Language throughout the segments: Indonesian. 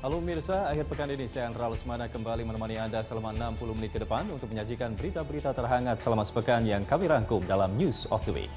Halo Mirsa, akhir pekan ini saya Andra Lesmana kembali menemani Anda selama 60 menit ke depan untuk menyajikan berita-berita terhangat selama sepekan yang kami rangkum dalam News of the Week.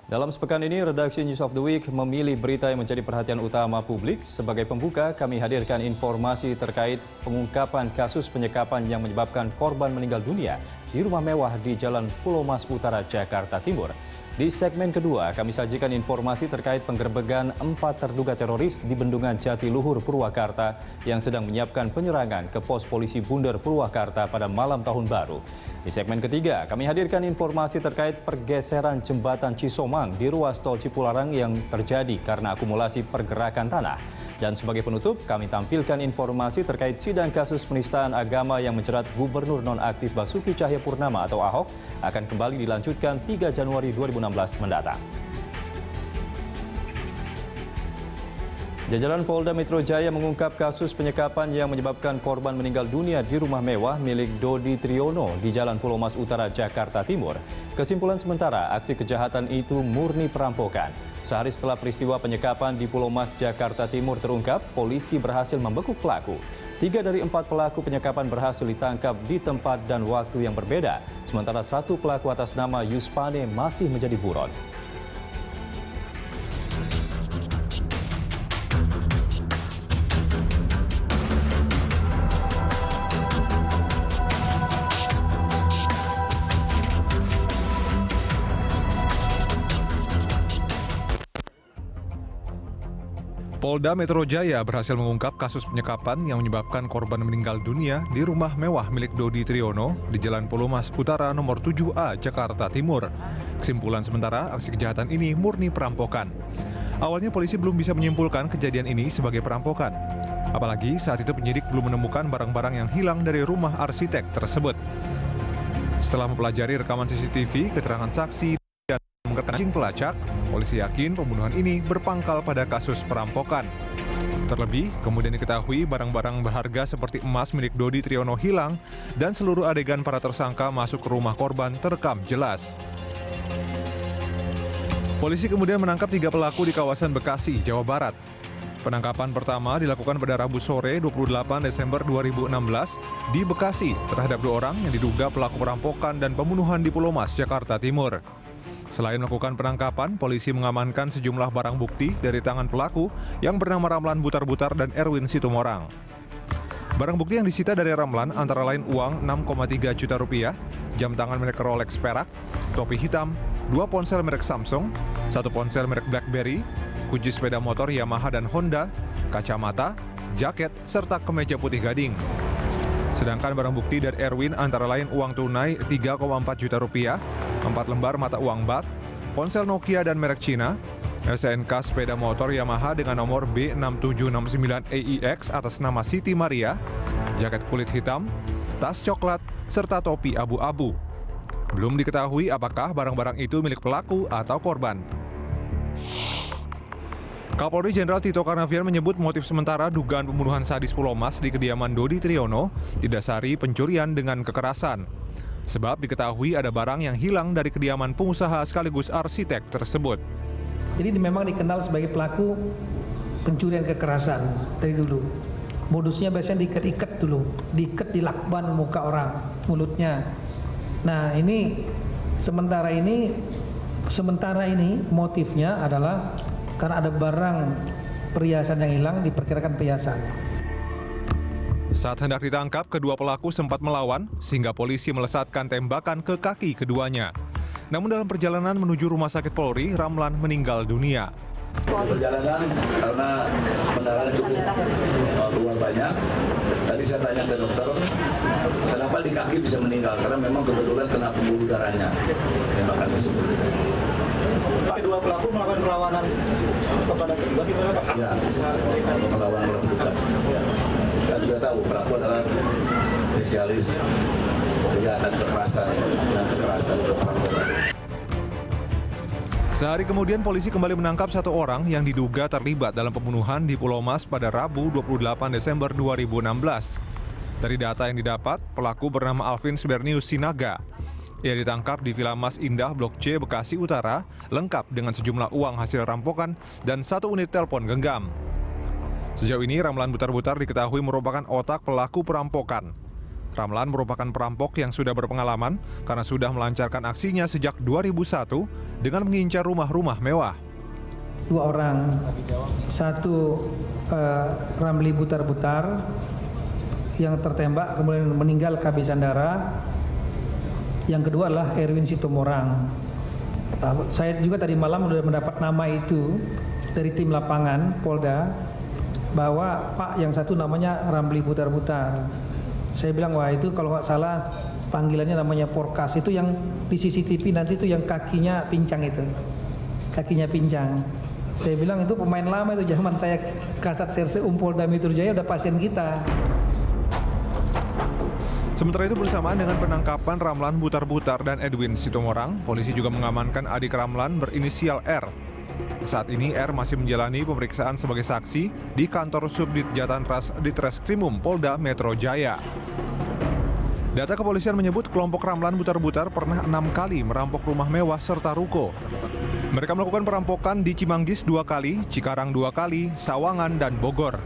Dalam sepekan ini, redaksi News of the Week memilih berita yang menjadi perhatian utama publik. Sebagai pembuka, kami hadirkan informasi terkait pengungkapan kasus penyekapan yang menyebabkan korban meninggal dunia di rumah mewah di Jalan Pulau Mas Utara, Jakarta Timur. Di segmen kedua, kami sajikan informasi terkait penggerbegan 4 terduga teroris di Bendungan Jatiluhur, Purwakarta yang sedang menyiapkan penyerangan ke pos polisi Bunder, Purwakarta pada malam tahun baru. Di segmen ketiga, kami hadirkan informasi terkait pergeseran jembatan Cisomang di ruas tol Cipularang yang terjadi karena akumulasi pergerakan tanah. Dan sebagai penutup, kami tampilkan informasi terkait sidang kasus penistaan agama yang menjerat Gubernur nonaktif Basuki Cahayapurnama atau Ahok akan kembali dilanjutkan 3 Januari 2016 mendatang. Jajaran Polda Metro Jaya mengungkap kasus penyekapan yang menyebabkan korban meninggal dunia di rumah mewah milik Dodi Triyono di Jalan Pulau Mas Utara, Jakarta Timur. Kesimpulan sementara, aksi kejahatan itu murni perampokan. Sehari setelah peristiwa penyekapan di Pulau Mas, Jakarta Timur terungkap, polisi berhasil membekuk pelaku. 3 dari 4 pelaku penyekapan berhasil ditangkap di tempat dan waktu yang berbeda. Sementara 1 pelaku atas nama Yuspane masih menjadi buron. Polda Metro Jaya berhasil mengungkap kasus penyekapan yang menyebabkan korban meninggal dunia di rumah mewah milik Dodi Triyono di Jalan Pulau Mas Utara nomor 7A, Jakarta Timur. Kesimpulan sementara, aksi kejahatan ini murni perampokan. Awalnya polisi belum bisa menyimpulkan kejadian ini sebagai perampokan. Apalagi saat itu penyidik belum menemukan barang-barang yang hilang dari rumah arsitek tersebut. Setelah mempelajari rekaman CCTV, keterangan saksi, dan mengerahkan pelacak, polisi yakin pembunuhan ini berpangkal pada kasus perampokan. Terlebih, kemudian diketahui barang-barang berharga seperti emas milik Dodi Triyono hilang dan seluruh adegan para tersangka masuk ke rumah korban terekam jelas. Polisi kemudian menangkap 3 pelaku di kawasan Bekasi, Jawa Barat. Penangkapan pertama dilakukan pada Rabu sore 28 Desember 2016 di Bekasi terhadap 2 orang yang diduga pelaku perampokan dan pembunuhan di Pulau Mas, Jakarta Timur. Selain melakukan penangkapan, polisi mengamankan sejumlah barang bukti dari tangan pelaku yang bernama Ramlan Butar-Butar dan Erwin Situmorang. Barang bukti yang disita dari Ramlan antara lain uang 6,3 juta rupiah, jam tangan merek Rolex perak, topi hitam, 2 ponsel merek Samsung, 1 ponsel merek BlackBerry, kunci sepeda motor Yamaha dan Honda, kacamata, jaket, serta kemeja putih gading. Sedangkan barang bukti dari Erwin antara lain uang tunai 3,4 juta rupiah, 4 lembar mata uang bat, ponsel Nokia dan merek Cina, SNK sepeda motor Yamaha dengan nomor B6769EIX atas nama Siti Maria, jaket kulit hitam, tas coklat, serta topi abu-abu. Belum diketahui apakah barang-barang itu milik pelaku atau korban. Kapolri Jenderal Tito Karnavian menyebut motif sementara dugaan pembunuhan sadis Pulau Mas di kediaman Dodi Triyono didasari pencurian dengan kekerasan. Sebab diketahui ada barang yang hilang dari kediaman pengusaha sekaligus arsitek tersebut. Jadi memang dikenal sebagai pelaku pencurian kekerasan dari dulu. Modusnya biasanya diikat-ikat dulu, diikat di lakban muka orang, mulutnya. Nah ini sementara ini motifnya adalah karena ada barang perhiasan yang hilang, diperkirakan perhiasan. Saat hendak ditangkap, kedua pelaku sempat melawan sehingga polisi melesatkan tembakan ke kaki keduanya. Namun dalam perjalanan menuju rumah sakit Polri, Ramlan meninggal dunia. Perjalanan karena pendarahan cukup keluar banyak. Tadi saya tanya ke dokter, kenapa di kaki bisa meninggal? Karena memang kebetulan kena pembuluh darahnya tembakan tersebut. Kedua pelaku melakukan perlawanan kepada bagaimana Pak? Ya, melawan petugas. Kita juga tahu pelaku adalah spesialis kejahatan kekerasan dan kekerasan perampokan. Sehari kemudian polisi kembali menangkap 1 orang yang diduga terlibat dalam pembunuhan di Pulau Mas pada Rabu 28 Desember 2016. Dari data yang didapat, pelaku bernama Alvin Sbernius Sinaga. Ia ditangkap di Villa Mas Indah Blok C, Bekasi Utara, lengkap dengan sejumlah uang hasil rampokan dan 1 unit telepon genggam. Sejauh ini, Ramlan Butar-Butar diketahui merupakan otak pelaku perampokan. Ramlan merupakan perampok yang sudah berpengalaman karena sudah melancarkan aksinya sejak 2001 dengan mengincar rumah-rumah mewah. 2 orang, 1 Ramli Butar-Butar yang tertembak kemudian meninggal kehabisan darah. Yang kedua adalah Erwin Sitomorang. Saya juga tadi malam sudah mendapat nama itu dari tim lapangan Polda, bahwa Pak yang satu namanya Ramli Butar-Butar. Saya bilang, wah itu kalau nggak salah panggilannya namanya Porkas, itu yang di CCTV nanti itu yang kakinya pincang itu. Kakinya pincang. Saya bilang itu pemain lama itu, zaman saya Kasat Serse Polda Metro Jaya udah pasien kita. Sementara itu bersamaan dengan penangkapan Ramlan Butar-Butar dan Edwin Sitomorang, polisi juga mengamankan adik Ramlan berinisial R. Saat ini R masih menjalani pemeriksaan sebagai saksi di kantor Subdit Jatantras Ditreskrimum Polda Metro Jaya. Data kepolisian menyebut kelompok Ramlan Butar-Butar pernah 6 kali merampok rumah mewah serta ruko. Mereka melakukan perampokan di Cimanggis 2 kali, Cikarang 2 kali, Sawangan, dan Bogor.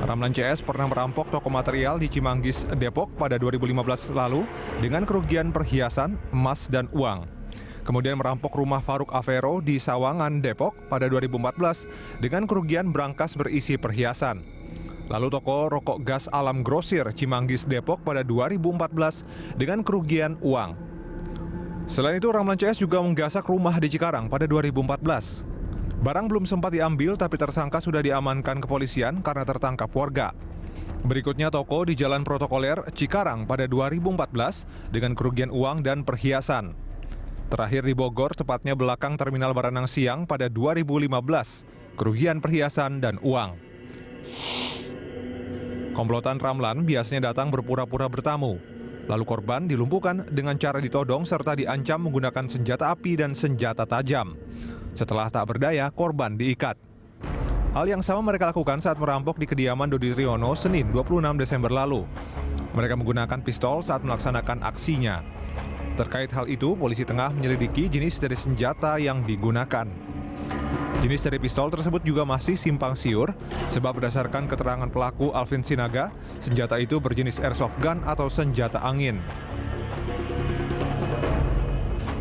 Ramlan CS pernah merampok toko material di Cimanggis, Depok pada 2015 lalu dengan kerugian perhiasan, emas, dan uang. Kemudian merampok rumah Faruk Avero di Sawangan, Depok pada 2014 dengan kerugian brankas berisi perhiasan. Lalu toko rokok gas Alam Grosir Cimanggis, Depok pada 2014 dengan kerugian uang. Selain itu, Ramlan CS juga menggasak rumah di Cikarang pada 2014. Barang belum sempat diambil, tapi tersangka sudah diamankan kepolisian karena tertangkap warga. Berikutnya toko di Jalan Protokoler, Cikarang pada 2014 dengan kerugian uang dan perhiasan. Terakhir di Bogor, tepatnya belakang Terminal Baranang Siang pada 2015, kerugian perhiasan dan uang. Komplotan Ramlan biasanya datang berpura-pura bertamu. Lalu korban dilumpuhkan dengan cara ditodong serta diancam menggunakan senjata api dan senjata tajam. Setelah tak berdaya, korban diikat. Hal yang sama mereka lakukan saat merampok di kediaman Dodi Triyono Senin 26 Desember lalu. Mereka menggunakan pistol saat melaksanakan aksinya. Terkait hal itu, polisi tengah menyelidiki jenis dari senjata yang digunakan. Jenis dari pistol tersebut juga masih simpang siur, sebab berdasarkan keterangan pelaku Alvin Sinaga, senjata itu berjenis airsoft gun atau senjata angin.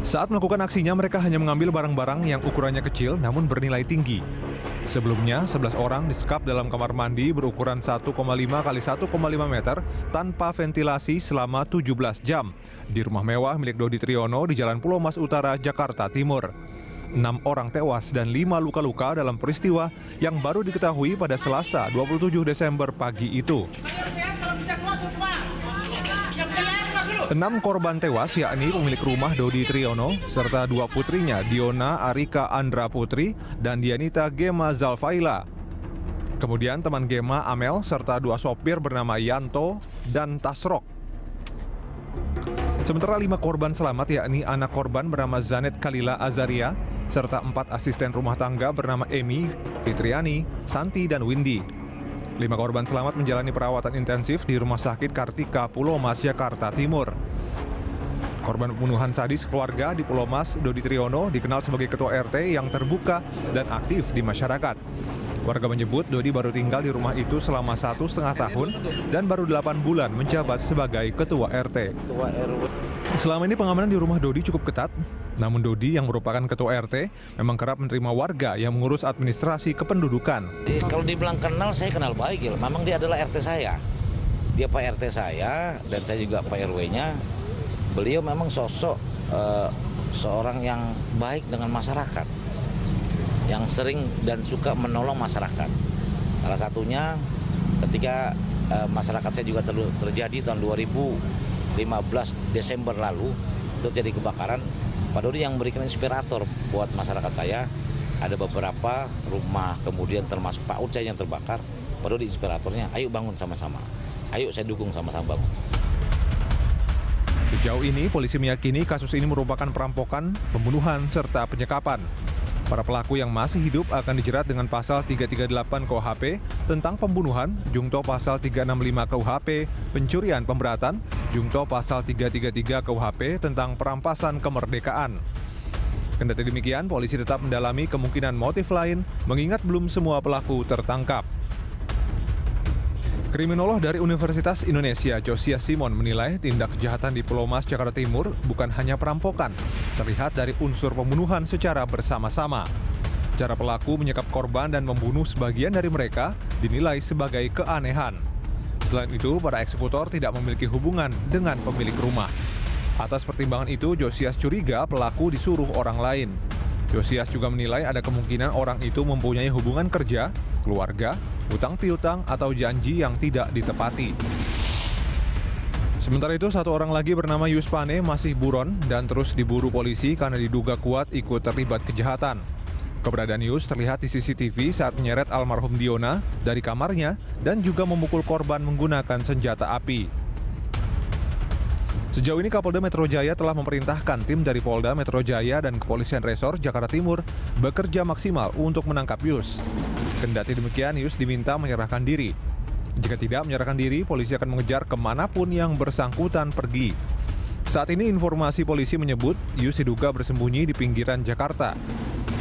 Saat melakukan aksinya, mereka hanya mengambil barang-barang yang ukurannya kecil namun bernilai tinggi. Sebelumnya, 11 orang disekap dalam kamar mandi berukuran 1,5 x 1,5 meter tanpa ventilasi selama 17 jam di rumah mewah milik Dodi Triyono di Jalan Pulau Mas Utara, Jakarta Timur. 6 orang tewas dan 5 luka-luka dalam peristiwa yang baru diketahui pada Selasa 27 Desember pagi itu. 6 korban tewas yakni pemilik rumah Dodi Triyono serta 2 putrinya Diona Arika Andra Putri dan Dianita Gema Zalfaila. Kemudian teman Gema Amel serta 2 sopir bernama Yanto dan Tasrok. Sementara 5 korban selamat yakni anak korban bernama Zanet Kalila Azaria serta 4 asisten rumah tangga bernama Emi, Fitriani, Santi, dan Windy. 5 korban selamat menjalani perawatan intensif di Rumah Sakit Kartika Pulau Mas, Jakarta Timur. Korban pembunuhan sadis keluarga di Pulau Mas, Dodi Triyono, dikenal sebagai ketua RT yang terbuka dan aktif di masyarakat. Warga menyebut Dodi baru tinggal di rumah itu selama 1,5 tahun dan baru 8 bulan menjabat sebagai ketua RT. Selama ini pengamanan di rumah Dodi cukup ketat. Namun Dodi yang merupakan ketua RT memang kerap menerima warga yang mengurus administrasi kependudukan. Kalau dibilang kenal, saya kenal baik ya. Memang dia adalah RT saya. Dia Pak RT saya dan saya juga Pak RW-nya. Beliau memang sosok seorang yang baik dengan masyarakat. Yang sering dan suka menolong masyarakat. Salah satunya ketika masyarakat saya juga terjadi tahun 2015 Desember lalu, terjadi kebakaran. Pak Dodi yang memberikan inspirator buat masyarakat saya. Ada beberapa rumah, kemudian termasuk PAUD saya yang terbakar. Pak Dodi inspiratornya, ayo bangun sama-sama. Ayo saya dukung sama-sama bangun. Sejauh ini, polisi meyakini kasus ini merupakan perampokan, pembunuhan, serta penyekapan. Para pelaku yang masih hidup akan dijerat dengan pasal 338 KUHP tentang pembunuhan, jungto pasal 365 KUHP, pencurian pemberatan, jungto pasal 333 KUHP tentang perampasan kemerdekaan. Kendati demikian, polisi tetap mendalami kemungkinan motif lain, mengingat belum semua pelaku tertangkap. Kriminolog dari Universitas Indonesia, Josias Simon, menilai tindak kejahatan di Pulau Mas, Jakarta Timur bukan hanya perampokan, terlihat dari unsur pembunuhan secara bersama-sama. Cara pelaku menyekap korban dan membunuh sebagian dari mereka dinilai sebagai keanehan. Selain itu, para eksekutor tidak memiliki hubungan dengan pemilik rumah. Atas pertimbangan itu, Josias curiga pelaku disuruh orang lain. Josias juga menilai ada kemungkinan orang itu mempunyai hubungan kerja, keluarga, utang piutang, atau janji yang tidak ditepati. Sementara itu, satu orang lagi bernama Yus Pane masih buron dan terus diburu polisi karena diduga kuat ikut terlibat kejahatan. Keberadaan Yus terlihat di CCTV saat menyeret almarhum Diona dari kamarnya dan juga memukul korban menggunakan senjata api. Sejauh ini Kapolda Metro Jaya telah memerintahkan tim dari Polda Metro Jaya dan Kepolisian Resor Jakarta Timur bekerja maksimal untuk menangkap Yus. Kendati demikian, Yus diminta menyerahkan diri. Jika tidak menyerahkan diri, polisi akan mengejar kemanapun yang bersangkutan pergi. Saat ini informasi polisi menyebut Yus diduga bersembunyi di pinggiran Jakarta.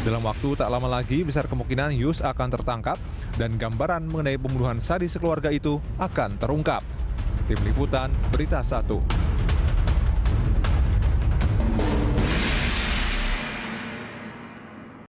Dalam waktu tak lama lagi, besar kemungkinan Yus akan tertangkap dan gambaran mengenai pembunuhan sadis keluarga itu akan terungkap. Tim Liputan, Berita 1.